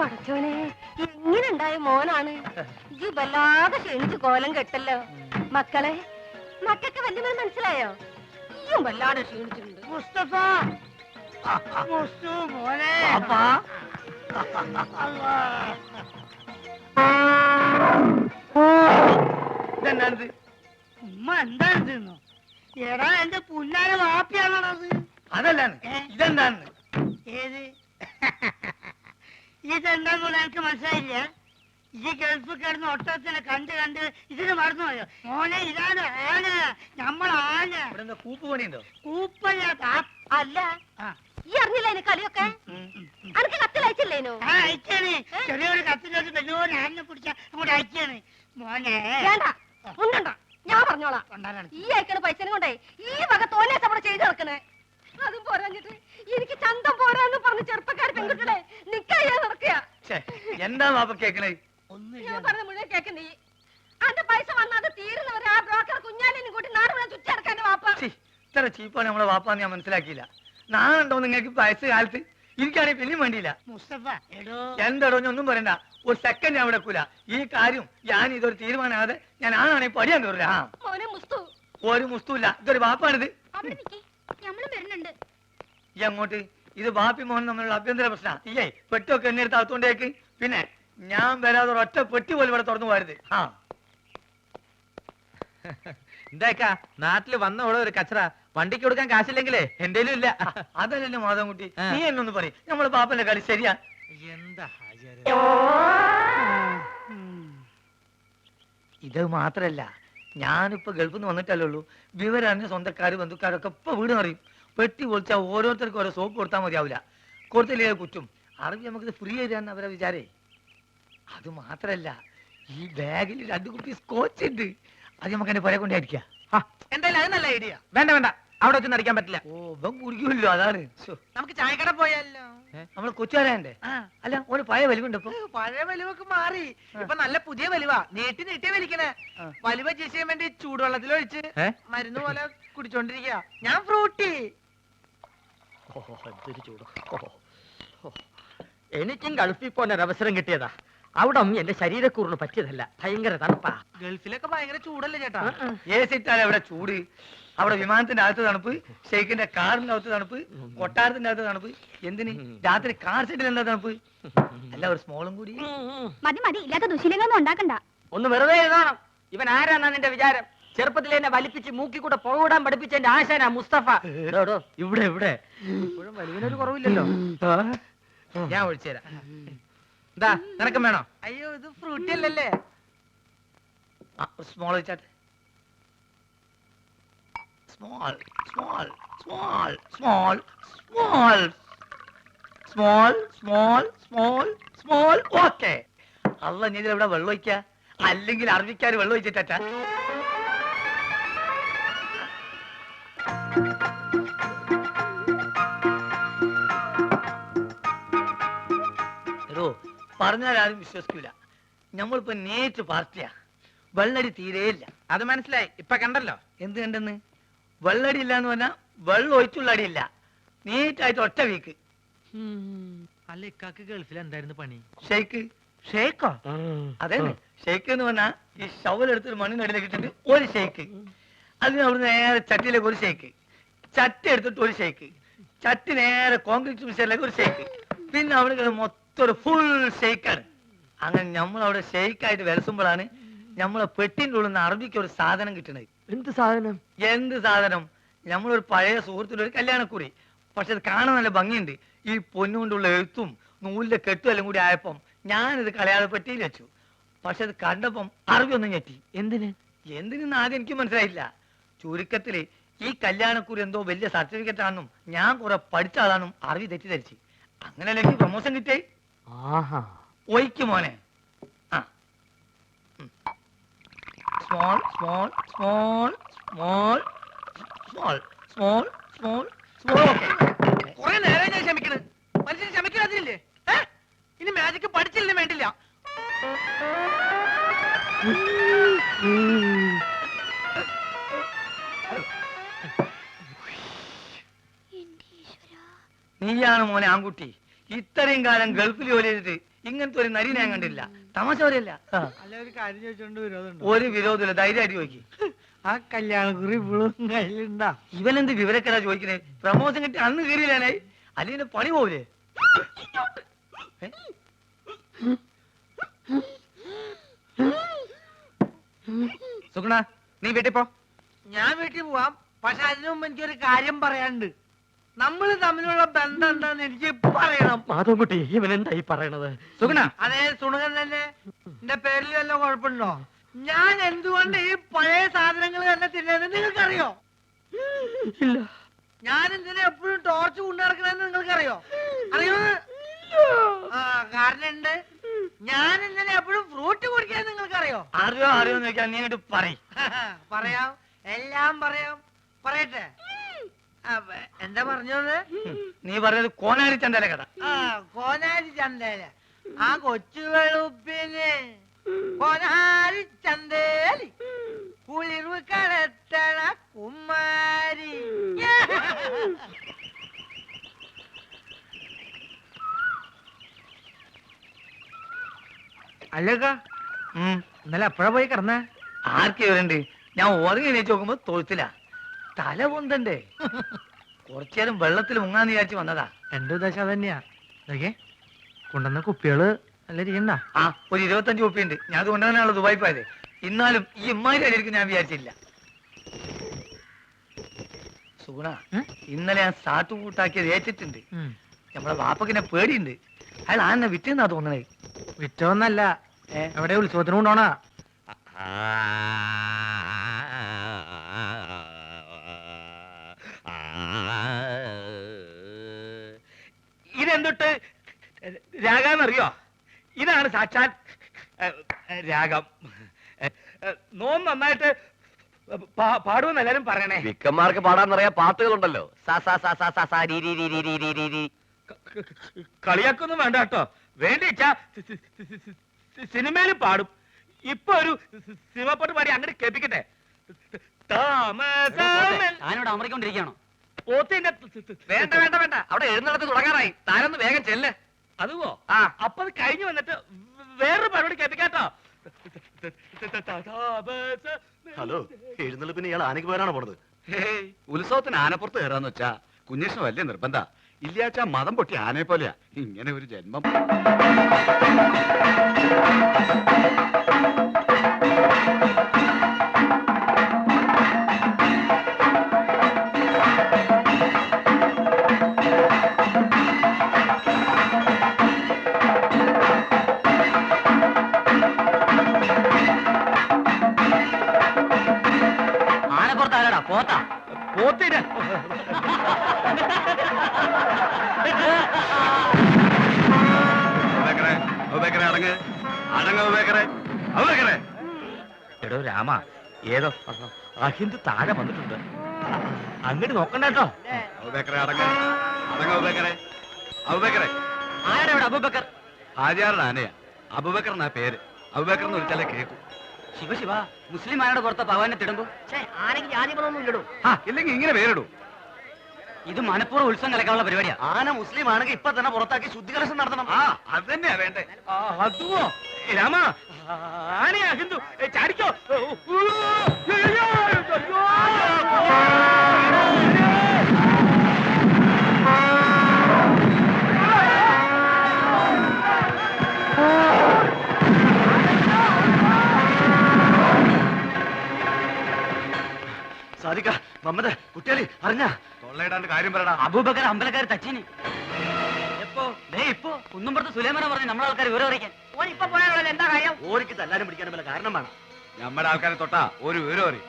പടച്ചോനെ, എങ്ങനെ ഉണ്ടായ മോനാണ് ഈ വല്ലാതെ ക്ഷണിച്ചു കോലം കെട്ടല്ലോ. മക്കളെ, മക്കൾക്ക് വല്യമ്മ മനസ്സിലായോ? ഈയും വല്ലാതെ ക്ഷീണിച്ചിട്ടുണ്ട്. മുസ്തഫ, മോനെ, ഇതെന്താണിത്? ഉമ്മ എന്താണെന്നോ? എടാ, എന്റെ പുല്ലാന വാപ്പിയാണത്. അതല്ലാണ്, ഇതെന്താണ്? ഏത്? ഇതെന്താന്ന് എനിക്ക് മനസ്സിലായില്ല. ഈ ഗൾഫ് കിടന്ന് ഒട്ടത്തിനെ കണ്ട് ഇതിന് മറന്നുപോയോ? മോനെ, ഇതാണ് ആന, നമ്മളാന. ഇവിടെ കൂപ്പ് പണിയുണ്ടോ? കൂപ്പല്ല. അല്ല, ഈ അറിഞ്ഞില്ല എന്നെ കളിയൊക്കെ? അനക്ക് കത്തിലയച്ചില്ലേനോ? അയച്ചാണ്. ചെറിയൊരു കത്തിലോട്ട് വലിയൊരു ആനെ പിടിച്ച അങ്ങോട്ട് അയച്ചാണ്. മോനെ വേണ്ട, ഉണ്ടണ്ട, ഞാൻ പറഞ്ഞോളാം. ഈ അയക്കണ പൈസനെ കൊണ്ടേ ഈ വക തോന്നേസ് അവിടെ ചെയ്തു നടക്കണേ. അതും പോരാഞ്ഞിട്ട് എനിക്ക് ചന്തം പോരാന്ന് പറഞ്ഞ് ചെറുപ്പക്കാർ പെൺകുട്ടികളെ നിക്കാ നടക്കുക. എന്താ വാപ്പ കേക്കണേ? ഞാൻ പറഞ്ഞ മുഴുവൻ കേക്കണ്ടേ? അന്റെ പൈസ വന്നത് തീരുന്നവരെ ആ ബ്രോക്കർ കുഞ്ഞാലിനും കൂട്ടി നാട് മുഴുവൻ ചുറ്റടക്കാൻ വാപ്പ. ഇത്ര ചീപ്പാണ് നമ്മളെ വാപ്പാന്ന് ഞാൻ മനസ്സിലാക്കിയില്ല. നാളുണ്ടോ നിങ്ങൾക്ക് വയസ്സ് കാലത്ത്? എനിക്കാണെങ്കിൽ പിന്നെയും വേണ്ടിയില്ല. മുസ്തഫ, എന്തടോ, ഒന്നും പറയണ്ട. ഒരു സെക്കൻഡ് ഞാൻ വിടക്കൂല. ഈ കാര്യം ഞാൻ ഇതൊരു തീരുമാനമാകാതെ ഞാൻ ആണാണെങ്കിൽ പടിയാൻ കയറില്ല. ഒരു മുസ്തുല്ല, ഇതൊരു വാപ്പാണിത്. ഈ അങ്ങോട്ട് ഇത് ബാപ്പി മോഹൻ തമ്മിലുള്ള അഭ്യന്തര പ്രശ്നം. ഈയേ പെട്ടിയൊക്കെ എന്നെടുത്ത് അകത്തോണ്ടേക്ക്. പിന്നെ ഞാൻ വരാതെ ഒറ്റ പെട്ടി പോലും ഇവിടെ തുറന്നു പോരുത്. എന്താക്കാ നാട്ടില് വന്ന ഇവിടെ ഒരു കച്ചറ, വണ്ടിക്ക് കൊടുക്കാൻ കാശില്ലെങ്കിലേ എന്തേലും ഇല്ല. അതല്ലല്ലോ മാധവൻകുട്ടി, നീ എന്നൊന്ന് പറയും. നമ്മളെ ബാപ്പന്റെ കളി ശരിയാ? എന്താ ഇത് മാത്രല്ല, ഞാനിപ്പോ ഗൾഫിൽ നിന്ന് വന്നിട്ടല്ലേ ഉള്ളൂ. വിവരറിഞ്ഞ സ്വന്തക്കാര് ബന്ധുക്കാരൊക്കെ ഇപ്പൊ വീട് അറിയും. പെട്ടി പൊളിച്ചാൽ ഓരോരുത്തർക്കും ഓരോ സോപ്പ് കൊടുത്താൽ മതിയാവില്ല. കൊടുത്തില്ലേ കുറ്റും. അറിവ് നമുക്കിത് ഫ്രീ തരാന്ന് അവരെ വിചാരേ. അത് മാത്രല്ല, ഈ ബാഗിൽ 2 കുപ്പി സ്കോച്ച് ഉണ്ട്. അത് നമുക്ക് എന്നെ പുര കൊണ്ടായിരിക്കാം. എന്തായാലും അത് നല്ല ഐഡിയ. വേണ്ട വേണ്ട, അവിടെ വെച്ചൊന്നും അടിക്കാൻ പറ്റില്ല. ഓ, ഇവൻ കുടിക്കുമല്ലോ, അതാണ്. നമുക്ക് ചായക്കട പോയാലോ? നമ്മള് കൊച്ചുകാരന്റെ അല്ല, ഒരു പഴയ വലിവുണ്ട്. ഇപ്പൊ പഴയ വലിവൊക്കെ മാറി, ഇപ്പൊ നല്ല പുതിയ വലിവാ. നീട്ടി വലിക്കണേ. വലിവ ചെയ്യാൻ വേണ്ടി ചൂടുവെള്ളത്തിലൊഴിച്ച് മരുന്ന് പോലെ കുടിച്ചോണ്ടിരിക്കുക. ഞാൻ ഫ്രൂട്ടി. എനിക്കും ഗൾഫിൽ പോകാൻ ഒരു അവസരം കിട്ടിയതാ. അവിടെ എന്റെ ശരീരക്കൂറിന് പറ്റിയതല്ല, ഭയങ്കര തണുപ്പാ. ഗൾഫിലൊക്കെ ഭയങ്കര ചൂടല്ലേ ചേട്ടാ? ഏസിട്ടാലേ അവിടെ ചൂട്. അവിടെ വിമാനത്തിന്റെ അകത്ത് തണുപ്പ്, ഷെയ്ഖിന്റെ കാറിന്റെ അകത്ത് തണുപ്പ്, കൊട്ടാരത്തിന്റെ അകത്ത് തണുപ്പ്. എന്തിന് രാത്രി കാർ സെറ്റിൽ എന്താ തണുപ്പ്? അല്ല, ഒരു സ്മോളും കൂടി മതി മതി, ഇല്ലാത്ത ദുശീലങ്ങളൊന്നും ഉണ്ടാക്കണ്ട. ഒന്ന് വെറുതെ എഴുതണം. ഇവൻ ആരാന്നാ നിന്റെ വിചാരം? ചെറുപ്പത്തിൽ എന്നെ വലിപ്പിച്ച് മൂക്കി കൂടെ പോകാൻ പഠിപ്പിച്ച എന്റെ ആശാനാ മുസ്തഫ. ഇവിടെ ഇവിടെ ഇപ്പോഴും വലിവിനൊരു കുറവില്ലല്ലോ. ഞാൻ ഒഴിച്ചുതരാം. എന്താ നിനക്കും വേണോ? അയ്യോ, ഇത് ഫ്രൂട്ടി അല്ലല്ലേ. സ്മോൾ വെച്ചാട്ടെ. Small small small small small small small small small. Okay. അല്ല, നീ ഇതിലെവിടെ വെള്ളം ഒഴിക്ക? അല്ലെങ്കിൽ അറബിക്കാർ വെള്ളം ഒഴിച്ചിട്ടാ? പറഞ്ഞാൽ ആരും വിശ്വസിക്കൂല. നമ്മളിപ്പോ നേരിട്ട് പാർട്ടിയാ. വെള്ളടി തീരെയില്ല. അത് മനസ്സിലായി, ഇപ്പൊ കണ്ടല്ലോ. എന്ത് കണ്ടെന്ന്? വെള്ളടി ഇല്ല എന്ന് പറഞ്ഞാൽ വെള്ളം ഒഴിച്ചുള്ള അടിയില്ല. നീറ്റായിട്ട് ഒറ്റ വീക്ക്. അല്ല, ഇക്കാക്ക് ഗൾഫിൽ എന്തായിരുന്നു പണി? ഷെയ്ക്ക്. ഷേക്കോ? അതെ, ഷെയ്ക്ക് എന്ന് പറഞ്ഞാൽ ഈ ഷവലെടുത്തൊരു മണ്ണിനടിയിലേക്ക് ഇട്ടിട്ട് ഒരു ഷെയ്ക്ക്. അതിന് അവിടെ നേരെ ചട്ടിയിലേക്ക് ഒരു ഷെയ്ക്ക്, ചട്ടി എടുത്തിട്ട് ഒരു ഷെയ്ക്ക്, ചട്ടി നേരെ കോൺക്രീറ്റ് മിക്സറിലേക്ക് ഒരു ഷെയ്ക്ക്, പിന്നെ അവിടെ മൊത്തം ഒരു ഫുൾ ഷെയ്ക്കാണ്. അങ്ങനെ നമ്മളവിടെ ഷെയ്ക്കായിട്ട് വിലസുമ്പോഴാണ് നമ്മളെ പെട്ടിൻ്റെ ഉള്ളിൽ നിന്ന് അറബിക്ക് ഒരു സാധനം കിട്ടണത്. എന്ത് സാധനം? എന്ത് സാധനം? നമ്മളൊരു പഴയ സുഹൃത്തിൻ്റെ ഒരു കല്യാണക്കുറി. പക്ഷെ അത് കാണാൻ നല്ല ഭംഗിയുണ്ട്. ഈ പൊന്നുകൊണ്ടുള്ള എഴുത്തും നൂലിന്റെ കെട്ടും എല്ലാം കൂടി ആയപ്പം ഞാനിത് കളയാതെ പെട്ടിയിൽ വെച്ചു. പക്ഷെ അത് കണ്ടപ്പം അറബി ഒന്നും ഞെട്ടി. എന്തിനെന്ന് ആദ്യം എനിക്ക് മനസ്സിലായില്ല. ചുരുക്കത്തില് ഈ കല്യാണക്കുറി എന്തോ വലിയ സർട്ടിഫിക്കറ്റ് ആണെന്നും ഞാൻ കുറെ പഠിച്ച ആളാണെന്നും അറബി തെറ്റിദ്ധരിച്ച്. അങ്ങനെ എനിക്ക് പ്രൊമോഷൻ കിട്ടേ. ഒയ്ക്ക് മോനെ. Small small small small small small small small. കുറെ നേരം ഞാൻ ക്ഷമിക്കണ്. മനുഷ്യന് ക്ഷമിക്കാതില്ലേ? ഇനി മാജിക്ക് പഠിച്ചില്ലേ വേണ്ടില്ല. നീയാണ് മോനെ ആൺകുട്ടി. ഇത്രയും കാലം ഗൾഫിൽ ജോലി ചെയ്തിട്ട് ഇങ്ങനത്തെ ഒരു നരി ഞാൻ കണ്ടില്ല. തമാശ പറയല്ല. അല്ല ഒരു കാര്യം ചോദിച്ചോണ്ട് വിരോധമുണ്ടോ? ഒരു വിരോധമില്ല, ധൈര്യമായിട്ട് ചോദിക്കും. ആ കല്യാണക്കുറി ഇപ്പോഴും കയ്യിലുണ്ടാ? ഇവനെന്ത് വിവരക്കരാ ചോദിക്കണേ? പ്രമോഷൻ കിട്ടി അന്ന് കയറിയില്ലാണേ, അല്ലെങ്കിൽ പണി പോവില്ലേ? സുഗുണ നീ വീട്ടിൽ പോ. ഞാൻ വീട്ടിൽ പോവാം, പക്ഷെ അതിനു മുമ്പ് എനിക്കൊരു കാര്യം പറയാനുണ്ട്. നമ്മൾ തമ്മിലുള്ള ബന്ധം എന്താന്ന് എനിക്ക് പറയണം. മാധവൻകുട്ടി ഇവൻ എന്തായി പറയണത്? സുഗുണ അതെ സുണകൻ തന്നെ. എന്റെ പേരിൽ വല്ല കുഴപ്പമുണ്ടോ? ഞാൻ എന്തുകൊണ്ട് ഈ പഴയ സാധനങ്ങൾ തന്നെ തിന്നത് നിങ്ങൾക്കറിയോ? ഇല്ല. ഞാൻ എന്തിനാ എപ്പോഴും ടോർച്ച് കൊണ്ടു നടക്കണെന്ന് നിങ്ങൾക്കറിയോ? അറിയോ? ആ കാരണം ഉണ്ട്. ഞാൻ എന്തിനാ എപ്പോഴും ഫ്രൂട്ട് കുടിക്കാൻ നിങ്ങൾക്കറിയോ? അറിയോ അറിയോന്ന് ചോദിക്കാൻ നീ അങ്ങോട്ട് പറയും. പറയാം, എല്ലാം പറയാം. പറയട്ടെ? എന്താ പറഞ്ഞത്? നീ പറഞ്ഞത് കോനാരി ചന്തല കഥ. ആ കോനാരി ചന്തേല. ആ കൊച്ചു വെളുപ്പിന് കോനാരി ചന്തേലി കുളിർവ് കടത്തണ കുമാരി. അല്ലക്ക ഇന്നലെ എപ്പോഴാ പോയി കിടന്നേ? ആർക്കെ വരണ്ട്? ഞാൻ ഉറങ്ങി എണീച്ച് നോക്കുമ്പോ തൊഴുത്തില്ല. തല പൊന്തണ്ടേ? കുറച്ചേരം വെള്ളത്തിൽ മുങ്ങാന്ന് വിചാരിച്ച് വന്നതാ. എന്റെ ഉദ്ദേശം അത് തന്നെയാ. ഇതൊക്കെ കൊണ്ടുവന്ന കുപ്പികള് നല്ല ഇരിക്കണ്ട. ആ ഒരു 25 കുപ്പിയുണ്ട്. ഞാൻ അത് കൊണ്ടുവന്നാണല്ലോ ദുബായി പോയത്. എന്നാലും ഈ ഇമ്മാരി അടിയിരിക്കും ഞാൻ വിചാരിച്ചില്ല. സുഗുണ, ഇന്നലെ ഞാൻ സാട്ടു കൂട്ടാക്കിയത് ഏറ്റിട്ടുണ്ട്. നമ്മളെ വാപ്പക്കിനെ പേടിയുണ്ട്. അയാൾ ആന്നെ വിറ്റെന്നാ തോന്നണേ. വിറ്റോന്നല്ല, എവിടെ ഉത്സവത്തിന് കൊണ്ടോണാ. ഇതെന്തൊട്ട് രാഗാന്നറിയോ? ഇതാണ് സാക്ഷാൽ രാഗം. നോം നന്നായിട്ട് പാടുമെന്ന് എല്ലാരും പറയണേ. വിക്കന്മാർക്ക് പാടാന്നറിയാ പാട്ടുകളുണ്ടല്ലോ. കളിയാക്കൊന്നും വേണ്ട കേട്ടോ. വേണ്ടിച്ചാ സിനിമയിലും പാടും. ഇപ്പൊ ഒരു സിനിമ പാടി അങ്ങനെ കേൾപ്പിക്കട്ടെ. ഞാനിവിടെ അമറിക്കൊണ്ടിരിക്കുകയാണോ? പോത്തിന്റെ വേണ്ട വേണ്ട വേണ്ട, അവിടെ എഴുന്നള്ളത്ത് തുടങ്ങാറായി. താനൊന്ന് വേഗം ചെല്ല്. അതുവോ? ആ അപ്പൊ അത് കഴിഞ്ഞു വന്നിട്ട് വേറൊരു പരിപാടി കേൾപ്പിക്കാട്ടോ. ഹലോ, എഴുന്നള്ളിപ്പിന് ഇയാൾ ആനയ്ക്ക് പോരാണ് പോണത്. ഉത്സവത്തിന് ആനപ്പുറത്ത് കയറാന്ന് വെച്ചാ കുഞ്ഞേഷിന് വലിയ നിർബന്ധ. ഇല്ലാച്ചാ മതം പൊട്ടി ആനയെ പോലെയാ. ഇങ്ങനെ ഒരു ജന്മം. ആനപ്പുറത്ത് ആരാടാ? പോത്താ? പോത്തിന് എടോ രാമ, ഏതോ അഹിന്ദു താഴെ വന്നിട്ടുണ്ട്. അങ്ങോട്ട് നോക്കണ്ട കേട്ടോ. ആരാടാ ഇവിടെ അബൂബക്കർ? ഹാജിയാറുടെ ആനയാ. അബൂബക്കർ എന്നാ പേര്. അബൂബക്കർ എന്ന് വിളിച്ചാലേ കേൾക്കും. ശിവ ശിവ, മുസ്ലിം ആനയുടെ പുറത്ത് ഭഗവാനെ തിടുമ്പോ ആനയ്ക്ക് ജാതിമൊന്നും ഇല്ലടോ. ഇല്ലെങ്കിൽ ഇങ്ങനെ പേരിടൂ. ഇത് മനഃപൂർവ്വം ഉത്സവം കലക്കാനുള്ള പരിപാടിയാ. ആന മുസ്ലിം ആണെങ്കിൽ ഇപ്പൊ തന്നെ പുറത്താക്കി ശുദ്ധികലശം നടത്തണം. അത് തന്നെയാ വേണ്ടേ. അതുവോ? രാമ, ആനയാ ഹിന്ദു. ചാടിക്കോ. സാധിക്ക മമ്മദ് കുട്ടികളി അറിഞ്ഞ തൊള്ളയിടാണ്ട് കാര്യം പറയടാ. അബൂബക്കർ അമ്പലക്കാർ തച്ചിന്. എപ്പോ? ഇപ്പോ കുന്നുംപുറത്ത് സുലൈമാന പറഞ്ഞ് നമ്മളെ ആൾക്കാർ വിവരം അറിയിക്കാൻ. ഓൻ ഇപ്പൊ പോയാലുള്ള എന്താ കാര്യം? ഓരിക്ക് തല്ലാനും പിടിക്കാനും വല്ല കാരണം വേണം. നമ്മുടെ ആൾക്കാരെ തൊട്ടാ ഒരു വിവരം അറിയും.